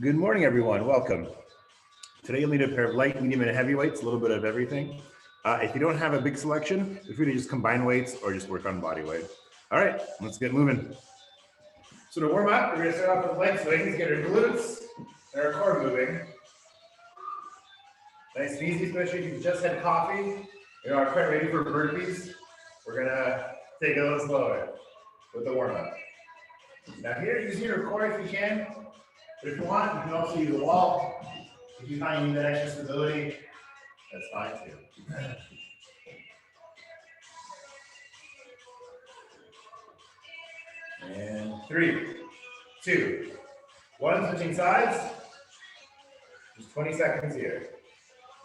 Good morning, everyone. Welcome. Today you'll need a pair of light, medium, and heavy weights, a little bit of everything. If you don't have a big selection, feel free to just combine weights or just work on body weight. All right, let's get moving. So to warm up, we're going to start off with leg swings, get our glutes and our core moving. Nice and easy, especially if you've just had coffee. You know, are quite ready for burpees. We're going to take it a little slower with the warm up. Now here, use your core if you can. But if you want, you can also use a wall. If you find you need that extra stability, that's fine too. And 3, 2, 1, switching sides. Just 20 seconds here.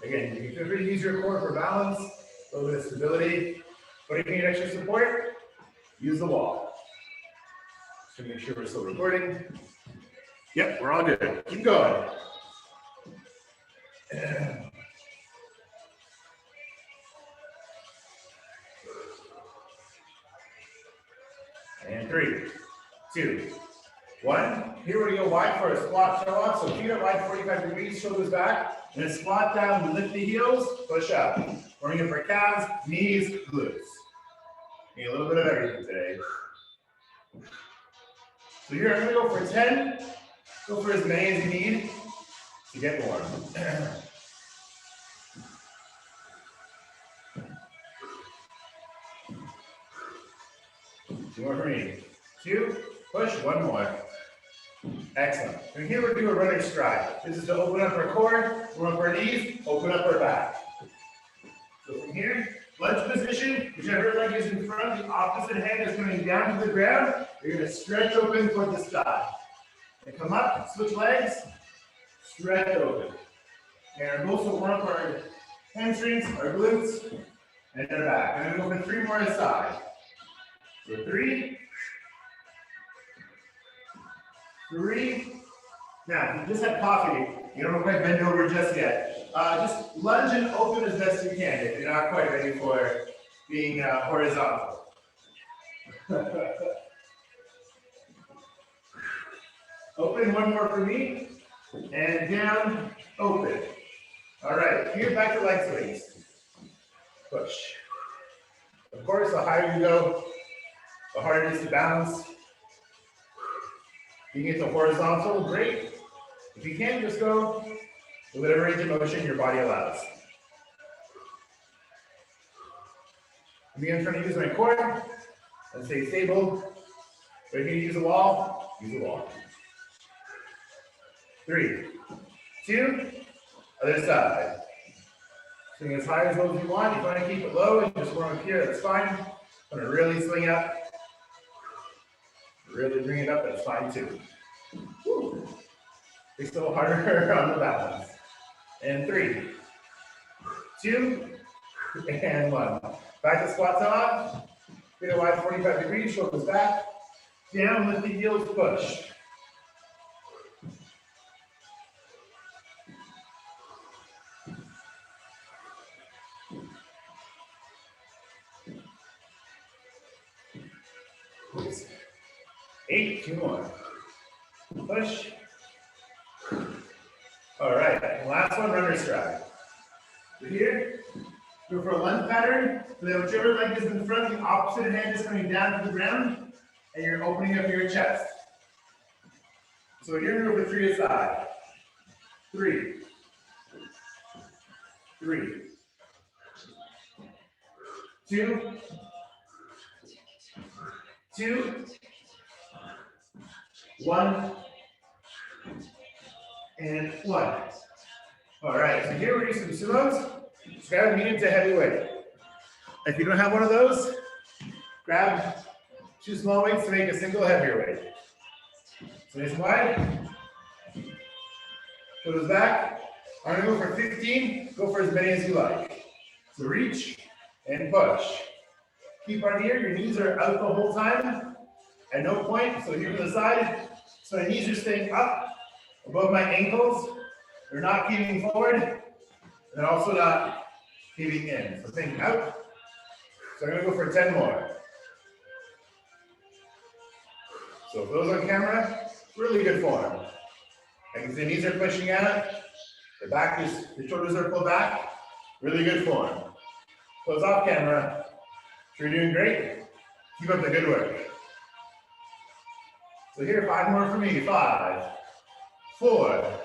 Again, you can feel free to use your core for balance, a little bit of stability. But if you need extra support, use the wall. Just to make sure we're still recording. Yep, we're all good. Keep going. And 3, 2, 1. Here we go wide for a squat toe off. So feet are wide 45 degrees, shoulders back. And then squat down, lift the heels, push up. Warming up for calves, knees, glutes. Need a little bit of everything today. So you're going to go for 10. Go for as many as you need to get warm. 2 more for me. 2, push, 1 more. Excellent. And here we'll do a runner's stride. This is to open up our core, warm up our knees, open up our back. So from here, lunge position, whichever leg is in front, the opposite hand is coming down to the ground. You're going to stretch open toward the sky. And come up, switch legs, stretch open. And also warm up our hamstrings, our glutes, and our back. And then go for 3 more aside. So 3, 3. Now, if you just had coffee, you don't quite bend over just yet. Just lunge and open as best you can if you're not quite ready for being horizontal. Open, 1 more for me. And down, open. All right, here back to leg swings. Push. Of course, the higher you go, the harder it is to balance. You can get to horizontal, great. If you can't, just go with whatever range of motion your body allows. I'm trying to use my core and stay stable. But if you use a wall, use a wall. 3, 2, other side. Swing as high as low as you want. If you want to keep it low and just warm up here, that's fine. I'm going to really swing up. Really bring it up, that's fine too. Woo. It's a little harder on the balance. And 3, 2, and 1. Back to squat on. Feet wide 45 degrees, shoulders back. Down, lift the heels, push. Oops. 8, 2 more. Push. All right, last one, runner stride. So here, go for a lunge pattern. So that whichever leg is in front, the opposite hand is coming down to the ground, and you're opening up your chest. So here, go for 3 aside. 3, 3, 2, 2, 1, and 1. All right, so here we're doing some sumos. Just grab a medium to heavy weight. If you don't have one of those, grab 2 small weights to make a single heavier weight. So nice and wide. Shoulders back. I'm gonna go for 15. Go for as many as you like. So reach and push. Keep on here. Your knees are out the whole time. At no point. So here to the side. So my knees are staying up above my ankles. They're not keeping forward. And also not keeping in. So think out. So I'm going to go for 10 more. So for those on camera, really good form. I can see the knees are pushing out. The shoulders are pulled back. Really good form. Close off camera. You're doing great. Keep up the good work. So here, 5 more for me. 5, 4,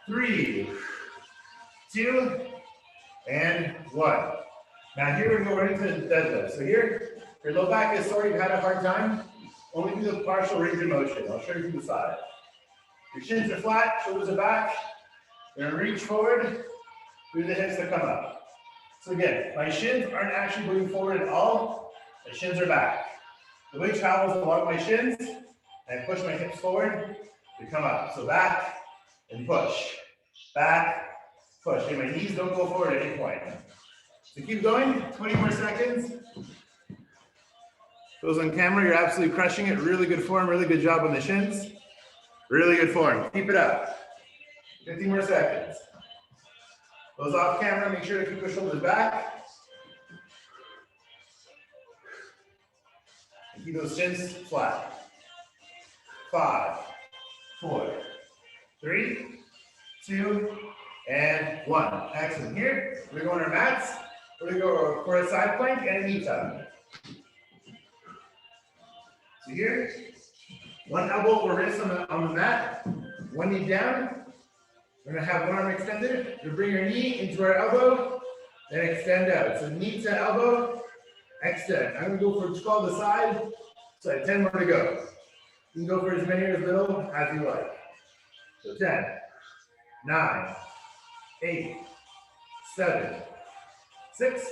3, 2, and 1. Now here we go right into the deadlift. So here, your low back is sore, you've had a hard time. Only do the partial range of motion. I'll show you from the side. Your shins are flat, shoulders are back. You're gonna reach forward through the hips that come up. So again, my shins aren't actually moving forward at all. My shins are back. The weight travels along my shins, and I push my hips forward to come up. So back and push. Back, push. And my knees don't go forward at any point. So keep going, 20 more seconds. Those on camera, you're absolutely crushing it. Really good form, really good job on the shins. Really good form. Keep it up. 15 more seconds. Those off camera, make sure to keep your shoulders back. And keep those shins flat. 5, 4, 3, 2, and 1. Excellent. Here, we're going on our mats. We're going to go for a side plank and a knee tuck. So here, one elbow or wrist on the mat, one knee down. We're going to have one arm extended. We bring your knee into our elbow, then extend out. So knee to elbow, extend. I'm going to go for 12 aside. So I have 10 more to go. You can go for as many or as little as you like. So 10, 9, 8, 7, 6,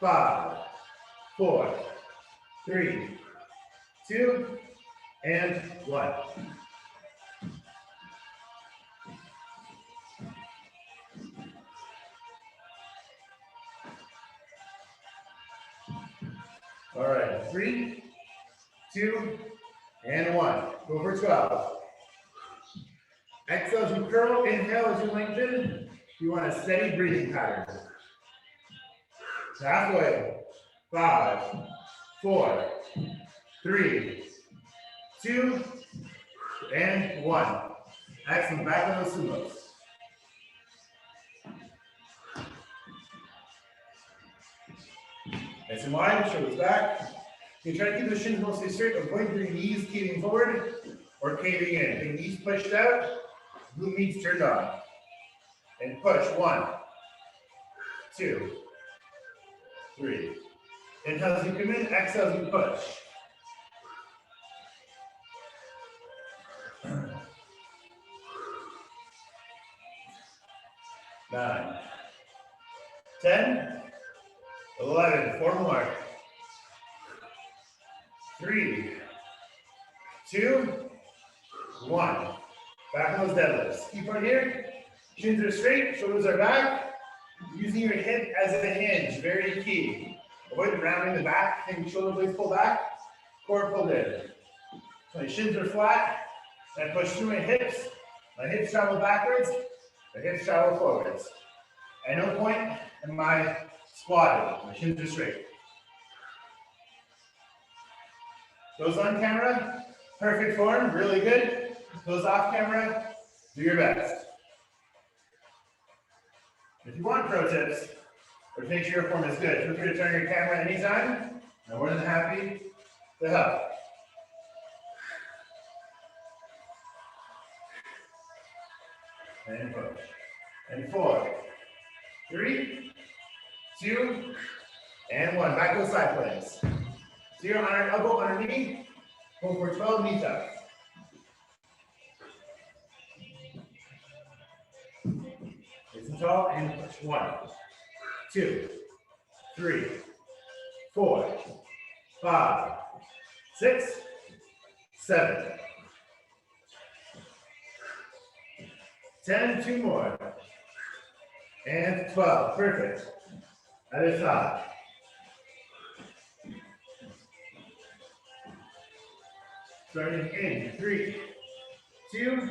5, 4, 3, 2, and 1. All right, 3, 2, and 1. Go for 12. Exhale as you curl, inhale as you lengthen. You want a steady breathing pattern. Halfway. 5, 4, 3, 2, and 1. Excellent. Back on those sumos. Nice and wide, shoulders back. You try to keep the shins mostly straight, avoid your knees caving forward or caving in. The knees pushed out, glute meats turned on. And push. 1, 2, 3. Inhale as you come in, exhale as you push. 9, 10, 11, 4 more. 3, 2, 1. Back on those deadlifts. Keep on here. Shins are straight, shoulders are back. Using your hip as a hinge, very key. Avoid rounding the back, think shoulder blades pull back, core pulled in. So my shins are flat, and I push through my hips. My hips travel backwards, my hips travel forwards. At no point am I squatting. My shins are straight. Those on camera, perfect form, really good. Those off camera, do your best. If you want pro tips, or to make sure your form is good, feel free to turn your camera anytime. I'm more than happy to help. And push. And 4, 3, 2, and 1. Back to the side planks. So you're on our elbow, on our knee. Go for 12 knee tucks. Nice and tall, and push. 1, 2, 3, 4, 5, 6, 7, 10, 2 more, and 12. Perfect. Other side. Starting in 3, 2,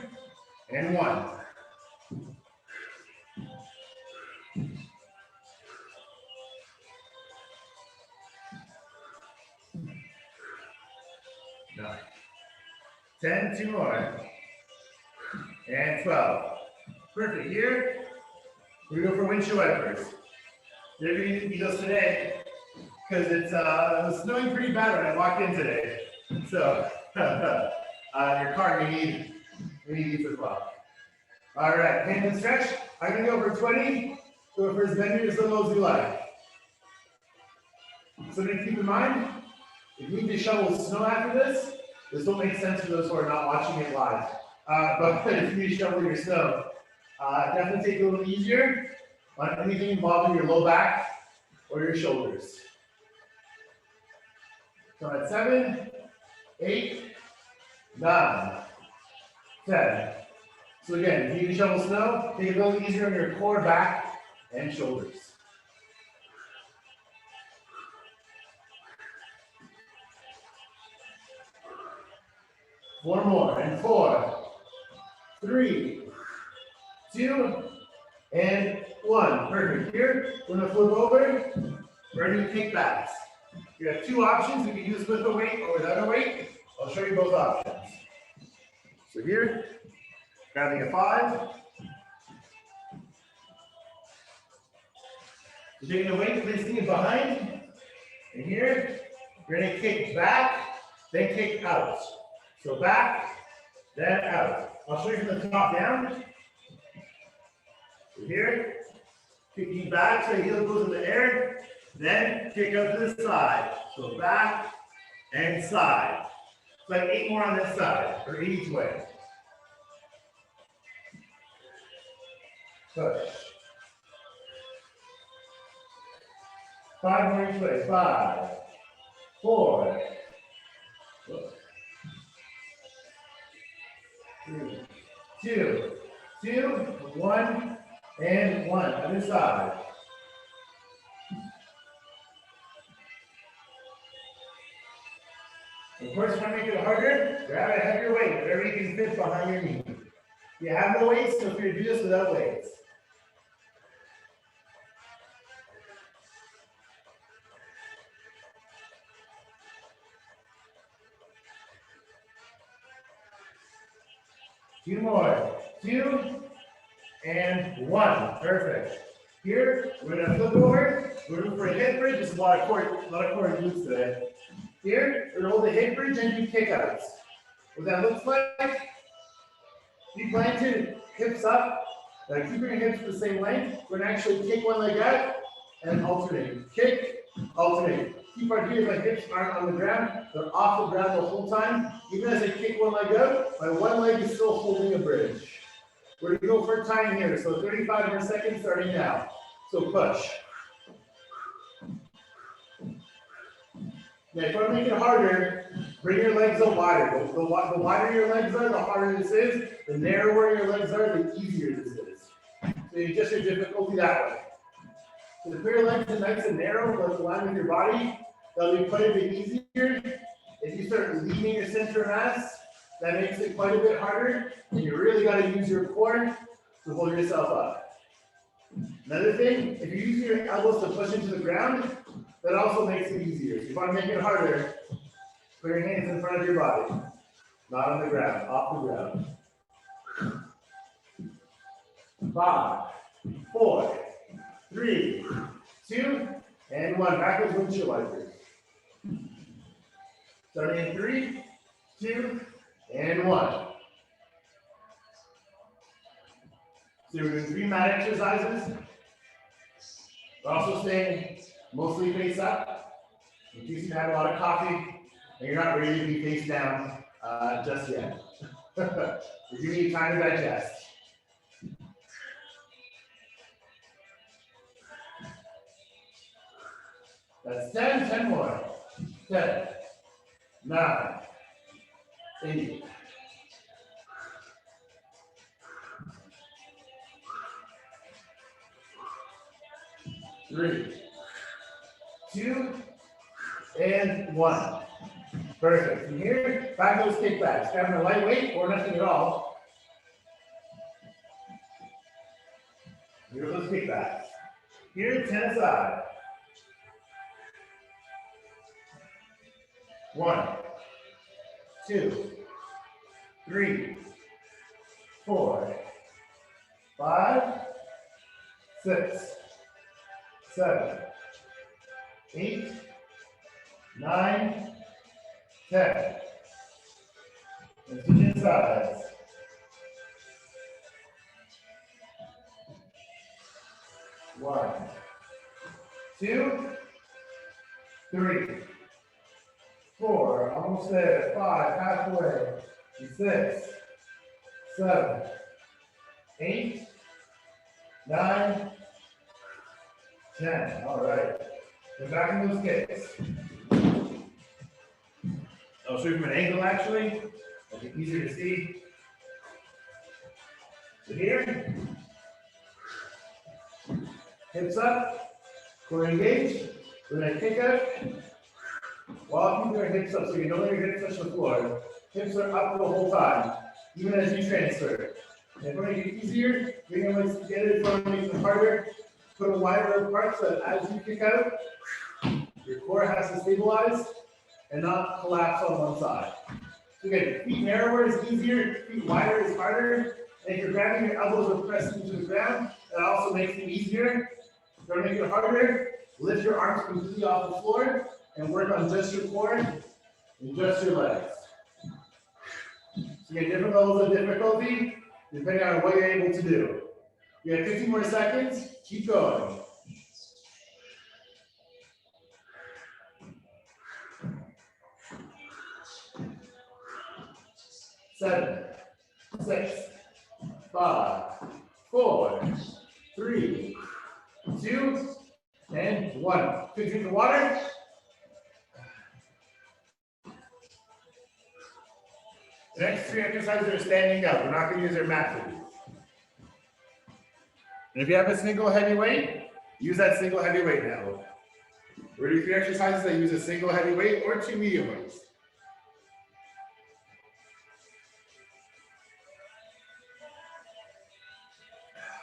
and 1. Nine. 10, 2 more. and 12. Perfect. Here, we go for windshield wipers. They're going to need those today because it was snowing pretty bad when I walked in today. So your car may need these as well. All right, hand and stretch. I'm going to go for 20. Go for as many or as little as you like. Something to keep in mind, if you need to shovel snow after this won't make sense for those who are not watching it live. But if you need to shovel your snow, definitely take it a little easier on anything involving your low back or your shoulders. So at 7, 8, 9, 10. So again, if you need to shovel snow, take it a little easier on your core, back, and shoulders. Four more, and 4, 3, 2, and 1. Perfect. Here, we're going to flip over. We're going to do kickbacks. You have two options. You can use with a weight or without a weight. I'll show you both options. So here, grabbing a 5. So taking the weight, placing it behind. And here, you're going to kick back, then kick out. So back, then out. I'll show you from the top down. So here, kicking back so your heel goes in the air, then kick out to the side. So back and side. It's like 8 more on this side, or each way. Push. 5 more each way. 5, 4, 3, 2, 1, and 1. Other side. Of course, try to make it harder. Grab a heavier weight, whatever you can fit behind your knee. You have no weights, so feel free to do this without weights. Two more. 2 and 1. Perfect. Here, we're going to flip over. We're looking for a hip bridge. There's a lot of core glutes today. Here, we're going to hold the hip bridge and do kickouts. What that looks like, you plant your hips up, keep your hips the same length. We're going to actually kick one leg out and alternate. Kick, alternate. Keep our heels, my hips aren't on the ground. They're off the ground the whole time. Even as I kick one leg out, my one leg is still holding a bridge. We're going to go for time here. So 35 more seconds starting now. So push. Now, if you want to make it harder, bring your legs up wider. The wider your legs are, the harder this is. The narrower your legs are, the easier this is. So you adjust your difficulty that way. So to put your legs in nice and narrow, like align with your body, that'll be quite a bit easier. If you start leaving your center of mass, that makes it quite a bit harder. And you really got to use your core to hold yourself up. Another thing, if you use your elbows to push into the ground, that also makes it easier. If you want to make it harder, put your hands in front of your body, not on the ground, off the ground. 5, 4, 3, 2, and 1. Backwards windshield wipers. Starting in 3, 2, and 1. So we're doing 3 mat exercises. We're also staying mostly face up, in case you've had a lot of coffee and you're not ready to be face down just yet. You need time to digest. That's 10 more. 10, 9, 8, 3, 2, and 1. Perfect. From here, back those kickbacks. Grabbing a light weight or nothing at all. Here are those kickbacks. Here, 10 aside. 1, 2, 3, 4, 5, 6, 7, 8, 9, 10. And switching sides. 1, 2, 3, 4, almost there, 5, halfway, 6, 7, 8, 9, 10. All right. Then back in those kicks. I'll show you from an angle actually. It'll be easier to see. So here, hips up, core engaged. We're going to kick out. While keeping our hips up, so you know when your hips touch the floor. Hips are up the whole time, even as you transfer. And if we're going to make it easier, you're going to get it from make it harder. Put a wider apart so that as you kick out, your core has to stabilize and not collapse on one side. So again, feet narrower is easier, feet wider is harder. And if you're grabbing your elbows or pressing into the ground, that also makes it easier. If you're going to make it harder, lift your arms completely off the floor and work on just your core and just your legs. So you get different levels of difficulty depending on what you're able to do. You have 15 more seconds. Keep going. 7, 6, 5, 4, 3, 2, and 1. Good drink of water. The next 3 exercises are standing up. We're not going to use our mat for these. And if you have a single heavy weight, use that single heavy weight now. We're going to do 3 exercises that use a single heavy weight or 2 medium weights.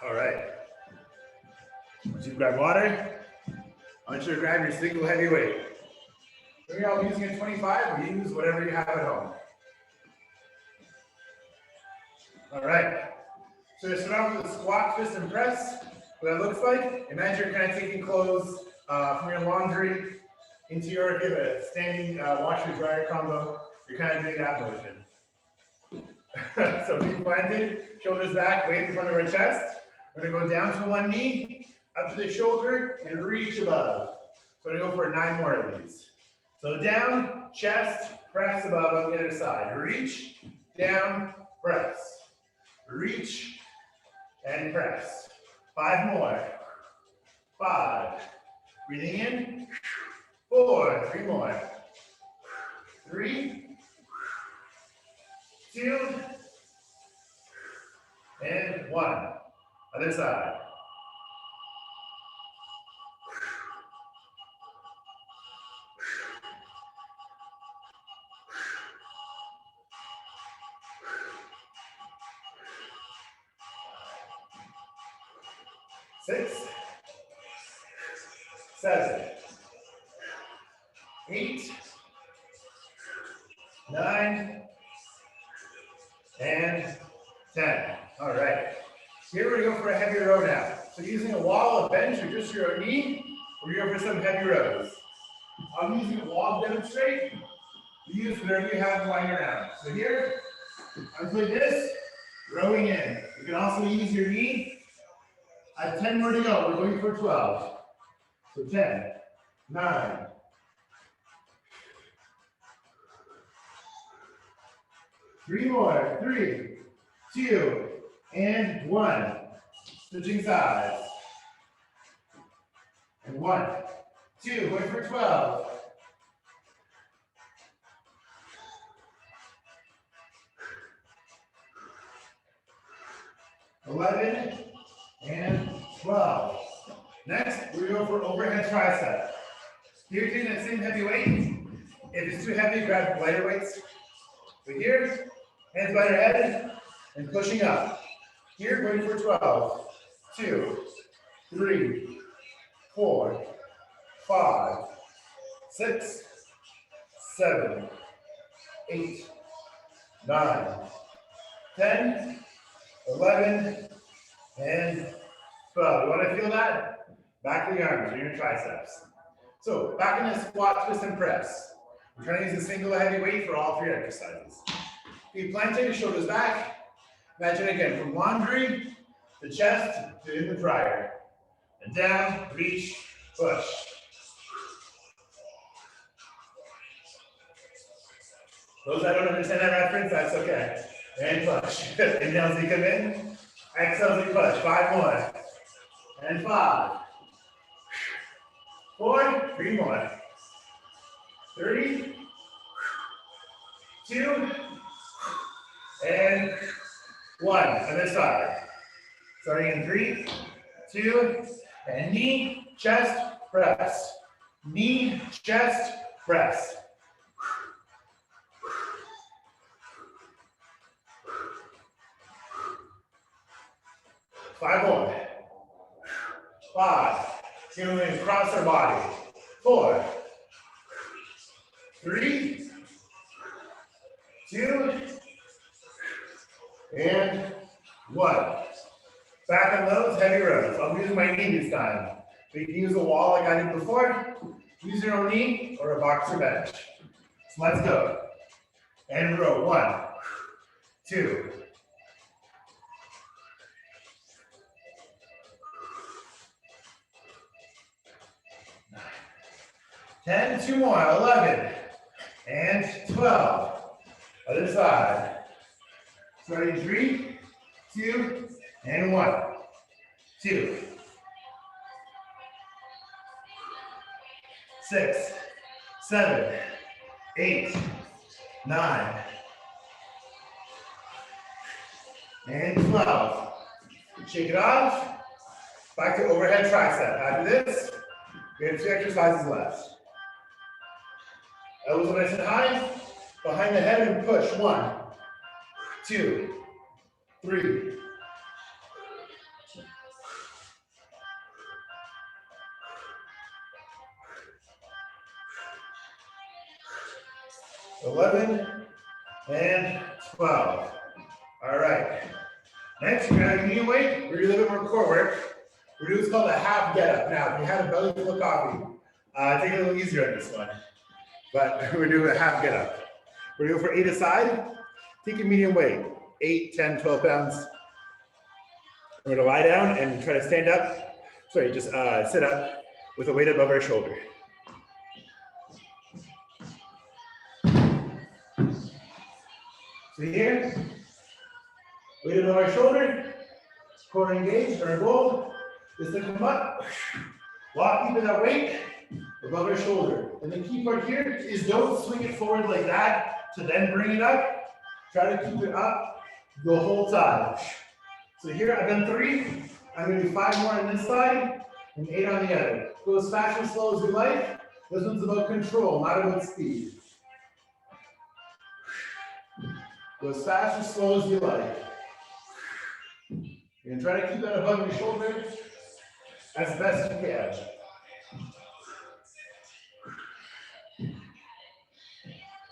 All right. Once you grab water, I want you to grab your single heavy weight. Maybe I'll be using a 25, or use whatever you have at home. All right. So to start off with a squat, twist, and press. What that looks like, imagine you're kind of taking clothes from your laundry into your standing washer dryer combo. You're kind of doing that motion. So feet planted, shoulders back, weight in front of our chest. We're going to go down to one knee, up to the shoulder, and reach above. So we're going to go for 9 more of these. So down, chest, press above on the other side. Reach, down, press. Reach, and press. 5 more. 5. Breathing in. 4. 3 more. 3. 2. And 1. Other side. Six, 7, 8, 9, and 10. All right. Here we're going to go for a heavy row now. So using a wall, a bench, or just your knee, we're going to go for some heavy rows. I'm using a wall to demonstrate. You use whatever you have lying around. So here, I'm doing this, rowing in. You can also use your knee. I have 10 more to go. We're going for 12. So 10, 9, 3 more. 3, 2, and 1. Switching sides. And 1, 2, going for 12. 11 and 12. Next, we go for overhead tricep. Here, doing that same heavy weight. If it's too heavy, grab lighter weights. So here, hands by your head and pushing up. Here, going for 12. 2, 3, 4, 5, 6, 7, 8, 9, 10, 11, and 12. You want to feel that? Back of the arms or your triceps. So back in the squat, twist, and press. We're trying to use a single heavy weight for all 3 exercises. Keep planting your shoulders back. Imagine again from laundry, the chest to in the dryer. And down, reach, push. Those that don't understand that reference, that's okay. And push. Inhale as you come in. Exhale as you push. 5 more. And 5. 4. 3 more. 3. 2. And 1. Other side. Starting in 3, 2, and knee, chest, press. Knee, chest, press. 5 more. 5. Going across our body. 4. 3. 2. And 1. Back on those, heavy rows. I'm using my knee this time. So you can use a wall like I did before. Use your own knee or a box or bench. So let's go. And row. 1, 2. 10, 2 more, 11, and 12. Other side. Starting 3, 2, and 1, 2, 6, 7, 8, 9, and 12. Shake it off. Back to overhead tricep. After this, we have 2 exercises left. Elbows nice and high, behind the head and push. 1, 2, 3. 11 and 12. All right. Next, we're gonna have medium weight. We're gonna do a little bit more core work. We're doing what's called a half get up. Now, if you had a belly full of coffee, take it a little easier on this one. But we're doing a half get up. We're gonna go for 8 aside. Take your medium weight, 8, 10, 12 pounds. We're gonna lie down and try to stand up. Sorry, just sit up with a weight above our shoulder. So here, weight above our shoulder, core engaged. Our goal is to come up, while keeping that weight above our shoulder. And the key part here is don't swing it forward like that to then bring it up. Try to keep it up the whole time. So here I've done 3. I'm gonna do 5 more on this side and 8 on the other. Go as fast or slow as you like. This one's about control, not about speed. Go as fast or slow as you like. You're gonna try to keep that above your shoulder as best you can.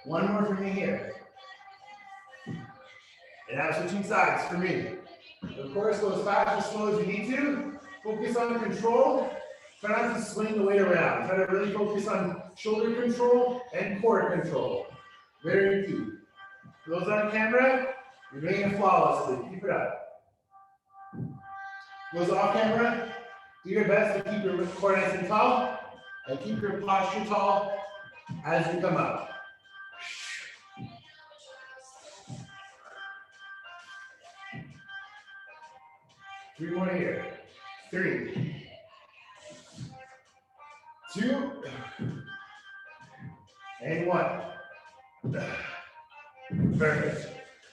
One more for me here. And now switching sides for me. Of course, go as fast or slow as you need to. Focus on control. Try not to swing the weight around. Try to really focus on shoulder control and core control. Very key. For those on camera, you're doing it flawlessly. Keep it up. Those off camera, do your best to keep your core nice and tall and keep your posture tall as you come up. Three more here. 3, 2, and 1. Perfect.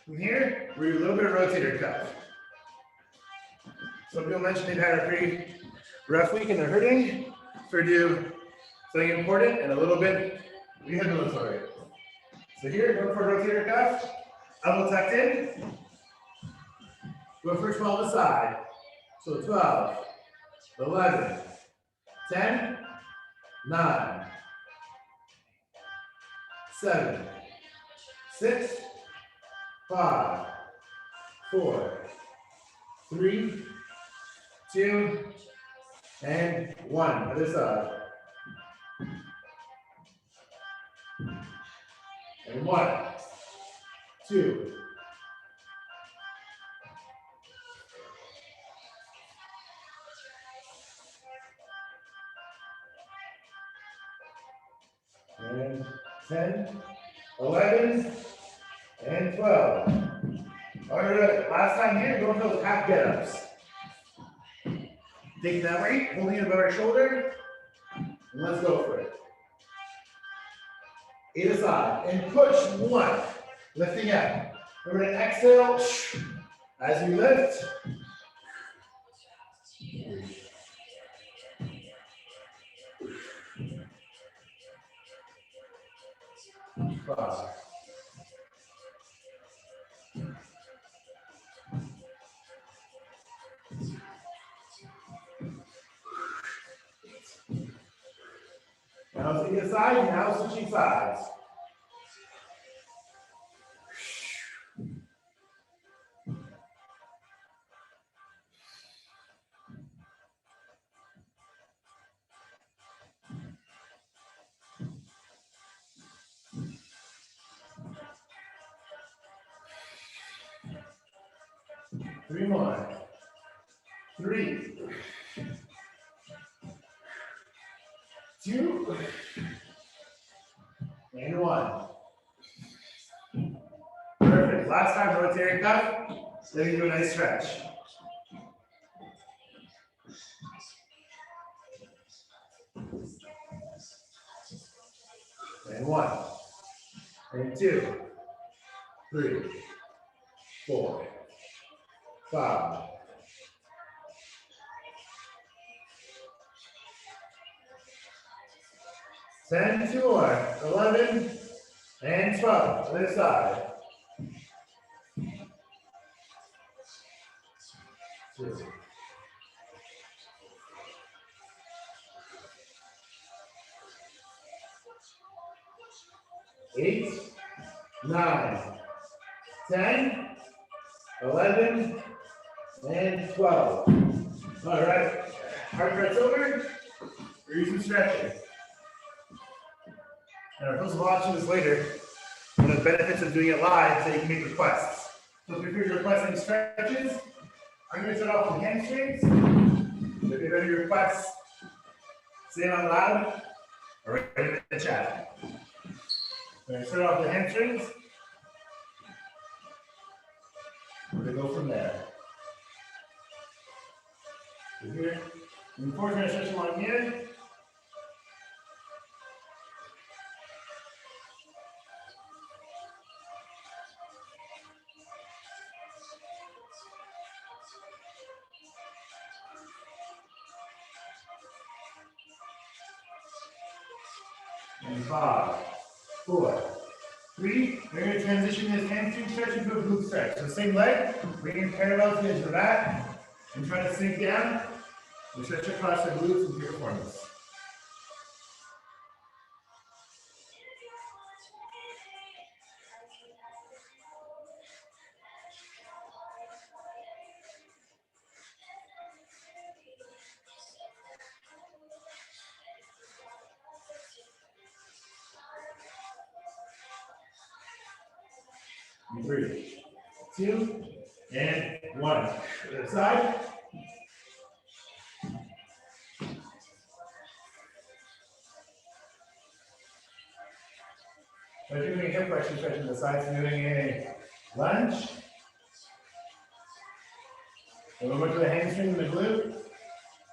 From here, we do a little bit of rotator cuff. Some people mentioned they've had a pretty rough week and they're hurting. So we do something important and a little bit rehabilitatory. So here, go for rotator cuff. Elbow tucked in. Go for 12 aside. So 12, 11, 10, 9, 7, 6, 5, 4, 3, 2, and 1. Other side. And 1, 2. And 10, 11, and 12. All right, last time here, go for those half get-ups. Take that weight, holding it above our shoulder, and let's go for it. 8 aside, and push, 1, lifting up. We're gonna exhale, as you lift. 5. Now to the side, now switching sides. Three more. 3, 2, and 1. Perfect. Last time, rotating cuff. Then you do a nice stretch. And 1, and 2, 3, 4, 5. 10, 2 more, 11, and 12. Other side. 2. 8, 9, 10, 11, and 12. All right, hard press over. We're using stretching. And for those watching this later, one of the benefits of doing it live is that you can make requests. So if you're requesting stretches, I'm going to start off with hamstrings. If you have any requests, say them out loud or write them in the chat. We're going to start off with hamstrings. We're going to go from there. So here, and before we're going to stretch along here. And 5, 4, 3. We're going to transition this hamstring stretch into a glute stretch. So same leg, bringing parallel to the edge of the mat, and try to sink down and stretch across the glutes into your corners. And 3, 2, and 1. Other side. So if you're doing a hip flexion stretch to the sides, you're doing a lunge. And we'll go to the hamstring and the glute.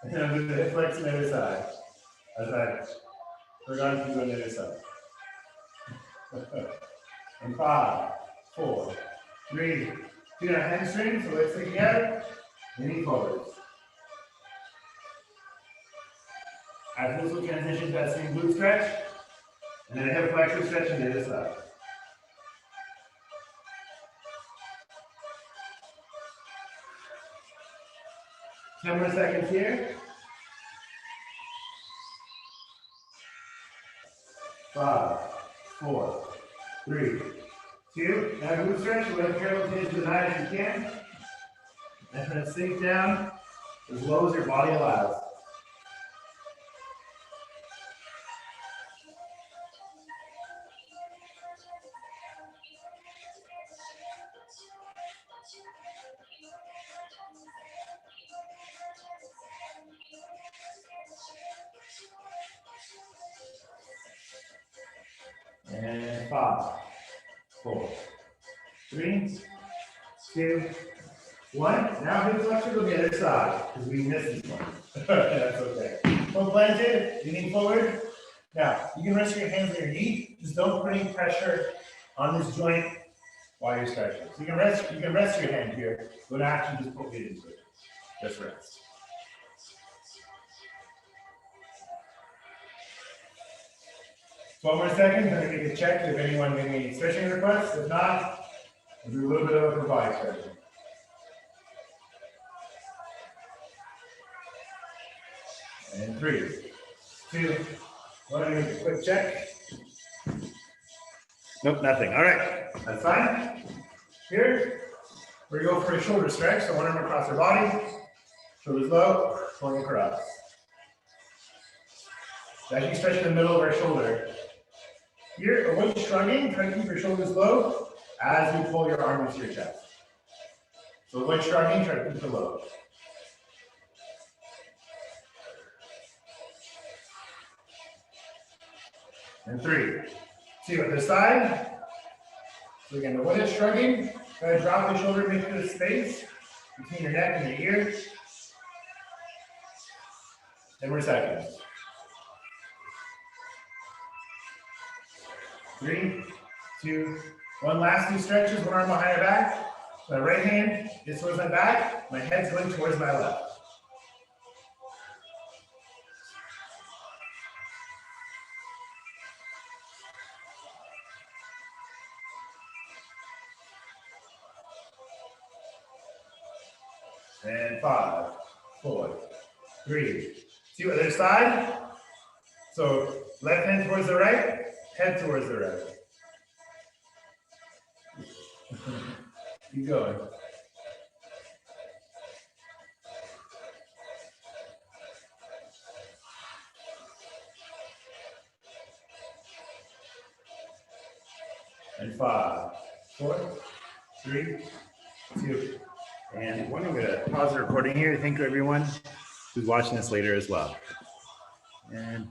And then I'll do the hip flex on the other side. As I forgot to do on the other side. And 5, 4, 3, 2, our hamstrings, so let's take it out, and knee forwards. After this, we'll transition to that same glute stretch, and then a hip flexor stretch on the other side. Ten more seconds here. 5, 4, 3, 2. Now glute stretch, we're going to parallel to the mat as you can. And then sink down as low as your body allows. And 5, 4, 3, 2, 1. Now hip flexion on the other side, because we missed this one. That's okay. Foot planted, leaning forward. Now, you can rest your hands on your knee. Just don't put any pressure on this joint while you're stretching. So you can rest your hand here. Don't actually just put it into it. Just rest. So 1 more second, I'm going to take a check if anyone made any stretching requests. If not, we'll do a little bit of upper body stretching. And 3, 2, 1, make a quick check. Nope, nothing. All right, that's fine. Here, we're going to go for a shoulder stretch. So one arm across our body, shoulders low, going across. So as you stretch in the middle of our shoulder. Here, avoid shrugging. Try to keep your shoulders low as you pull your arm into your chest. So avoid shrugging. Try to keep it low. And 3, 2, other side. So again, avoid shrugging. Try to drop the shoulder, make sure there's space between your neck and your ear. 10 more seconds. 3, 2, 1. Last 2 stretches. One arm behind our back. My right hand is towards my back. My head's going towards my left. And 5, 4, 3, 2, other side. So left hand towards the right, head towards the right. Keep going. And 5, 4, 3, 2, and 1. I'm going to pause the recording here. Thank you, everyone who's watching this later as well. And